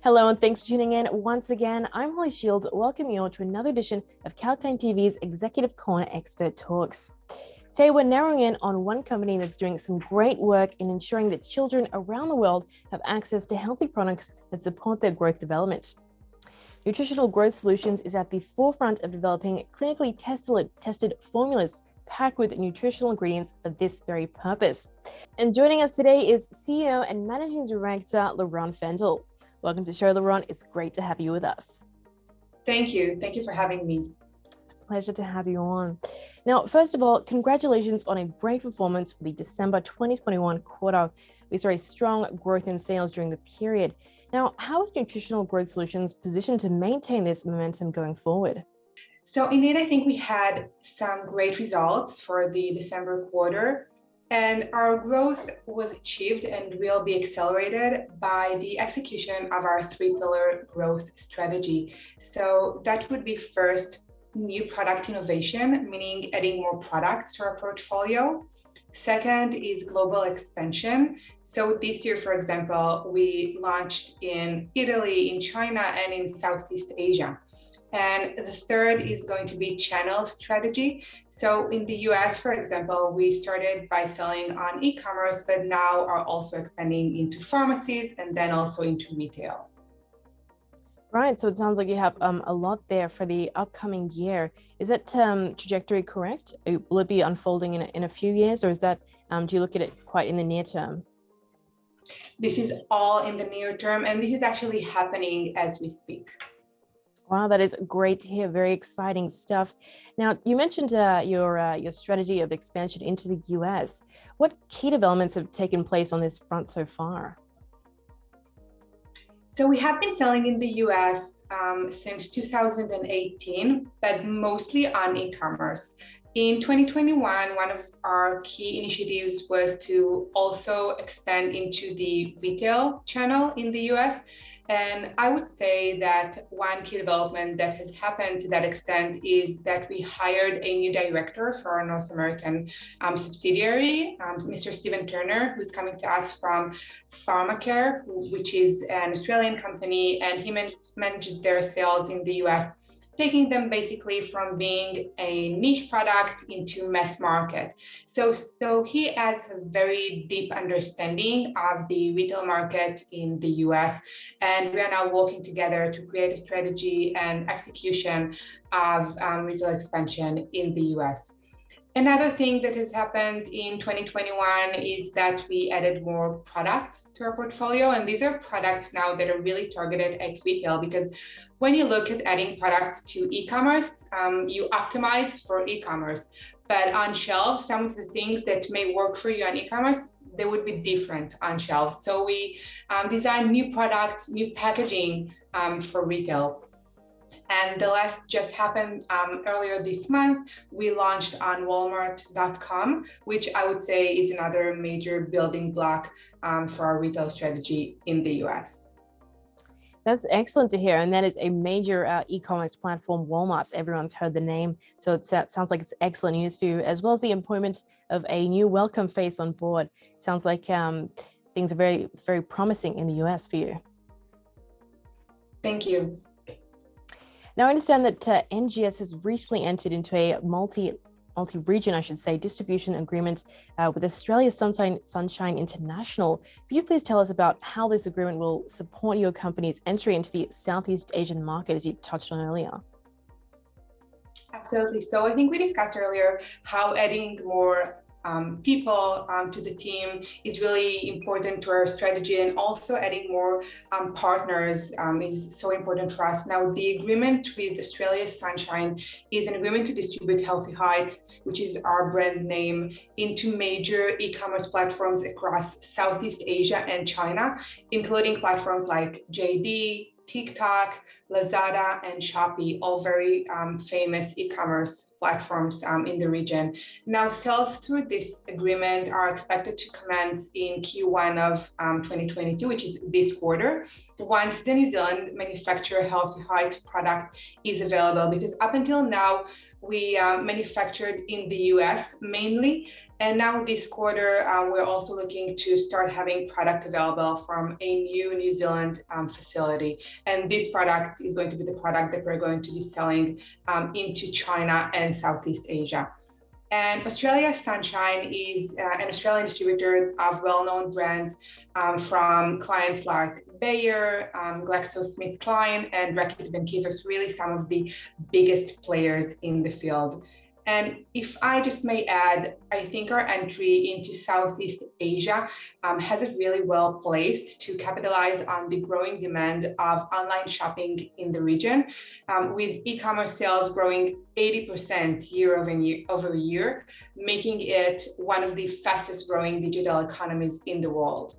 Hello, and thanks for tuning in once again. I'm Holly Shields, welcoming you all to another edition of Kalkine TV's Executive Corner Expert Talks. Today, we're narrowing in on one company that's doing some great work in ensuring that children around the world have access to healthy products that support their growth development. Nutritional Growth Solutions is at the forefront of developing clinically tested formulas packed with nutritional ingredients for this very purpose. And joining us today is CEO and Managing Director Liron Fendell. Welcome to the show, Liron. It's great to have you with us. Thank you. Thank you for having me. It's a pleasure to have you on. Now, first of all, congratulations on a great performance for the December 2021 quarter. We saw a strong growth in sales during the period. Now, how is Nutritional Growth Solutions positioned to maintain this momentum going forward? So indeed, I think we had some great results for the December quarter. And our growth was achieved and will be accelerated by the execution of our three-pillar growth strategy. So that would be first, new product innovation, meaning adding more products to our portfolio. Second is global expansion. So this year, for example, we launched in Italy, in China, and in Southeast Asia. And the third is going to be channel strategy. So in the US, for example, we started by selling on e-commerce, but now are also expanding into pharmacies and then also into retail. Right, so it sounds like you have a lot there for the upcoming year. Is that trajectory correct? Will it be unfolding in a few years, or is that, do you look at it quite in the near term? This is all in the near term, and this is actually happening as we speak. Wow, that is great to hear. Very exciting stuff. Now, you mentioned your strategy of expansion into the US. What key developments have taken place on this front so far? So we have been selling in the US since 2018, but mostly on e-commerce. In 2021, one of our key initiatives was to also expand into the retail channel in the US. And I would say that one key development that has happened to that extent is that we hired a new director for our North American subsidiary, Mr. Stephen Turner, who's coming to us from Pharmacare, which is an Australian company, and he managed their sales in the US, taking them basically from being a niche product into mass market. So he has a very deep understanding of the retail market in the US, and we are now working together to create a strategy and execution of retail expansion in the US. Another thing that has happened in 2021 is that we added more products to our portfolio. And these are products now that are really targeted at retail, because when you look at adding products to e-commerce, you optimize for e-commerce. But on shelves, some of the things that may work for you on e-commerce, they would be different on shelves. So we designed new products, new packaging for retail. And the last just happened earlier this month. We launched on Walmart.com, which I would say is another major building block for our retail strategy in the US. That's excellent to hear. And that is a major e-commerce platform, Walmart. Everyone's heard the name. So it sounds like it's excellent news for you, as well as the appointment of a new welcome face on board. Sounds like things are very, very promising in the US for you. Thank you. Now, I understand that NGS has recently entered into a multi-region, I should say, distribution agreement with Australia Sunshine International. Could you please tell us about how this agreement will support your company's entry into the Southeast Asian market, as you touched on earlier? Absolutely. So I think we discussed earlier how adding more people to the team is really important to our strategy, and also adding more partners is so important for us. Now, the agreement with Australia Sunshine is an agreement to distribute Healthy Heights, which is our brand name, into major e-commerce platforms across Southeast Asia and China, including platforms like JD, TikTok, Lazada, and Shopee, all very famous e-commerce platforms in the region. Now, sales through this agreement are expected to commence in Q1 of 2022, which is this quarter, once the New Zealand manufacturer Healthy Heights product is available. Because up until now, we manufactured in the US mainly. And now this quarter, we're also looking to start having product available from a New Zealand facility. And this product is going to be the product that we're going to be selling into China and Southeast Asia. And Australia Sunshine is an Australian distributor of well-known brands from clients like Bayer, GlaxoSmithKline, and Reckitt Benckiser. So really some of the biggest players in the field. And if I just may add, I think our entry into Southeast Asia has it really well placed to capitalize on the growing demand of online shopping in the region, with e-commerce sales growing 80% year over year, making it one of the fastest growing digital economies in the world.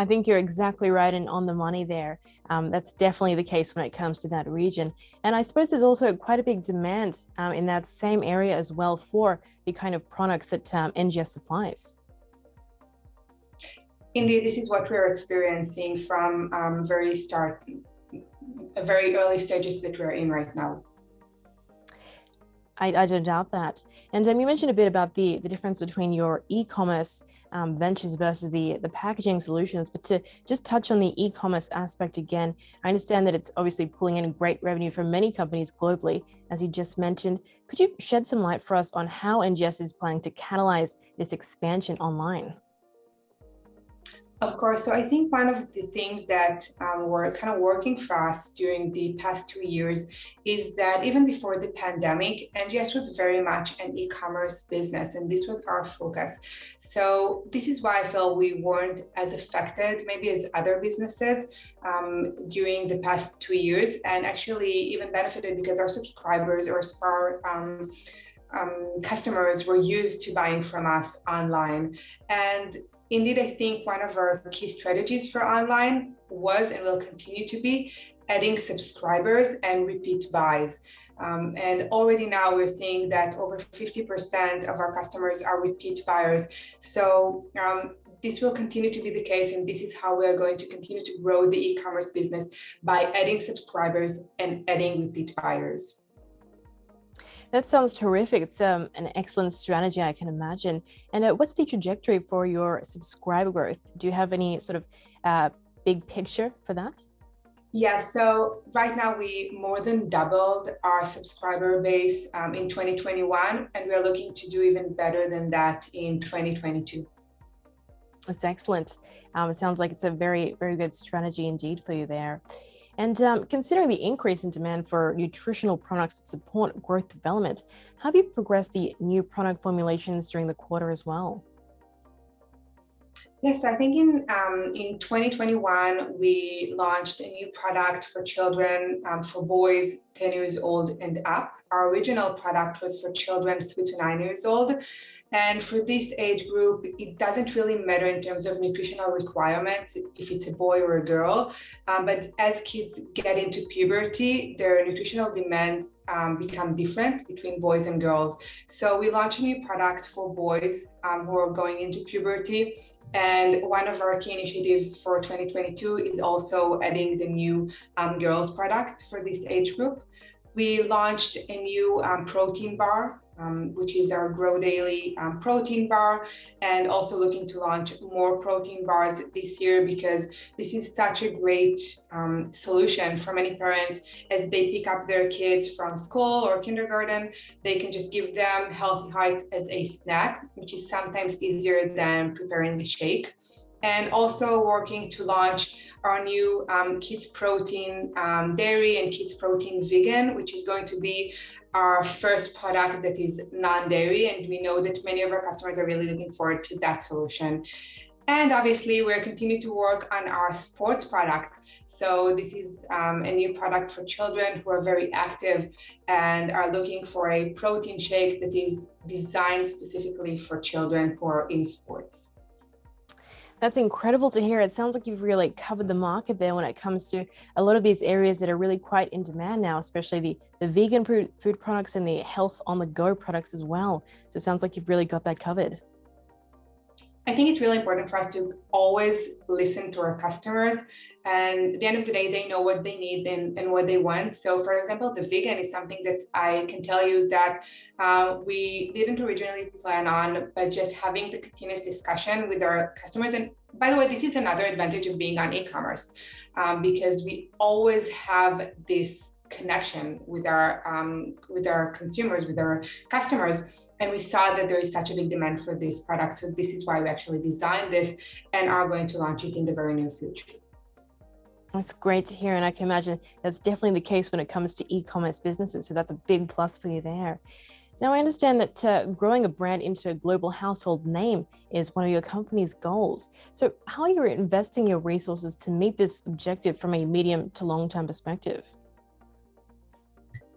I think you're exactly right and on the money there. That's definitely the case when it comes to that region. And I suppose there's also quite a big demand in that same area as well for the kind of products that NGS supplies. Indeed, this is what we're experiencing from very early stages that we're in right now. I don't doubt that. And you mentioned a bit about the difference between your e-commerce ventures versus the packaging solutions, but to just touch on the e-commerce aspect again, I understand that it's obviously pulling in great revenue for many companies globally, as you just mentioned. Could you shed some light for us on how NGS is planning to catalyze this expansion online? Of course. So I think one of the things that were kind of working for us during the past 2 years is that even before the pandemic, NGS was very much an e-commerce business, and this was our focus. So this is why I feel we weren't as affected maybe as other businesses during the past 2 years, and actually even benefited because our subscribers or our customers were used to buying from us online. And indeed, I think one of our key strategies for online was and will continue to be adding subscribers and repeat buys. And already now we're seeing that over 50% of our customers are repeat buyers. So this will continue to be the case, and this is how we are going to continue to grow the e-commerce business, by adding subscribers and adding repeat buyers. That sounds terrific. It's an excellent strategy, I can imagine. And what's the trajectory for your subscriber growth? Do you have any sort of big picture for that? Yeah, so right now we more than doubled our subscriber base in 2021, and we're looking to do even better than that in 2022. That's excellent. It sounds like it's a very, very good strategy indeed for you there. And considering the increase in demand for nutritional products that support growth development, have you progressed the new product formulations during the quarter as well? Yes, I think in 2021, we launched a new product for children, for boys 10 years old and up. Our original product was for children 3 to 9 years old. And for this age group, it doesn't really matter in terms of nutritional requirements if it's a boy or a girl. But as kids get into puberty, their nutritional demands become different between boys and girls. So we launched a new product for boys who are going into puberty. And one of our key initiatives for 2022 is also adding the new girls product for this age group. We launched a new protein bar, which is our Grow Daily protein bar, and also looking to launch more protein bars this year, because this is such a great solution for many parents. As they pick up their kids from school or kindergarten, they can just give them Healthy Heights as a snack, which is sometimes easier than preparing the shake. And also working to launch our new kids protein dairy and kids protein vegan, which is going to be our first product that is non-dairy. And we know that many of our customers are really looking forward to that solution. And obviously, we're continuing to work on our sports product. So this is a new product for children who are very active and are looking for a protein shake that is designed specifically for children who are in sports. That's incredible to hear. It sounds like you've really covered the market there when it comes to a lot of these areas that are really quite in demand now, especially the vegan food products and the health on the go products as well. So it sounds like you've really got that covered. I think it's really important for us to always listen to our customers. And at the end of the day, they know what they need and what they want. So for example, the vegan is something that I can tell you that we didn't originally plan on, but just having the continuous discussion with our customers. And by the way, this is another advantage of being on e-commerce, because we always have this connection with our consumers, with our customers. And we saw that there is such a big demand for this product. So this is why we actually designed this and are going to launch it in the very near future. That's great to hear. And I can imagine that's definitely the case when it comes to e-commerce businesses. So that's a big plus for you there. Now, I understand that growing a brand into a global household name is one of your company's goals. So how are you investing your resources to meet this objective from a medium to long-term perspective?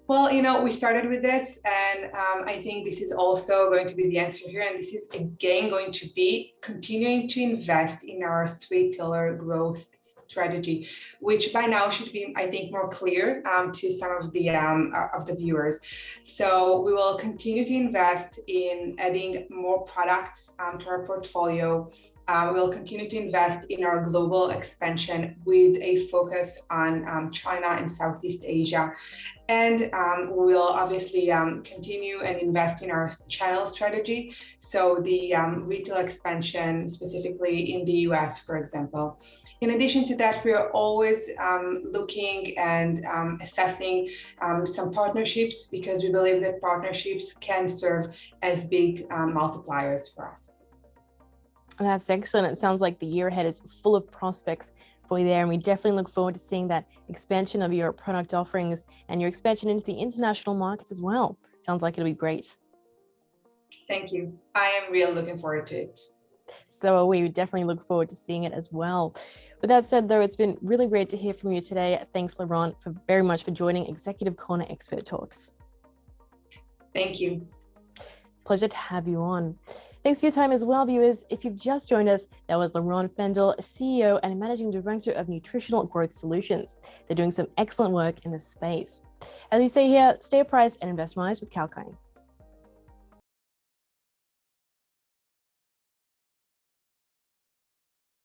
Well, we started with this, and I think this is also going to be the answer here. And this is, again, going to be continuing to invest in our 3-pillar growth strategy, which by now should be, I think, more clear to some of the viewers. So we will continue to invest in adding more products to our portfolio. We will continue to invest in our global expansion with a focus on China and Southeast Asia. And we will obviously continue and invest in our channel strategy. So the retail expansion, specifically in the US, for example. In addition to that, we are always looking and assessing some partnerships, because we believe that partnerships can serve as big multipliers for us. That's excellent. It sounds like the year ahead is full of prospects for you there, and we definitely look forward to seeing that expansion of your product offerings and your expansion into the international markets as well. Sounds like it'll be great. Thank you. I am really looking forward to it. So we definitely look forward to seeing it as well. With that said, though, it's been really great to hear from you today. Thanks, Liron, very much for joining Executive Corner Expert Talks. Thank you. Pleasure to have you on. Thanks for your time as well, viewers. If you've just joined us, that was Liron Fendell, CEO and Managing Director of Nutritional Growth Solutions. They're doing some excellent work in this space. As we say here, stay apprised and invest wise with Kalkine.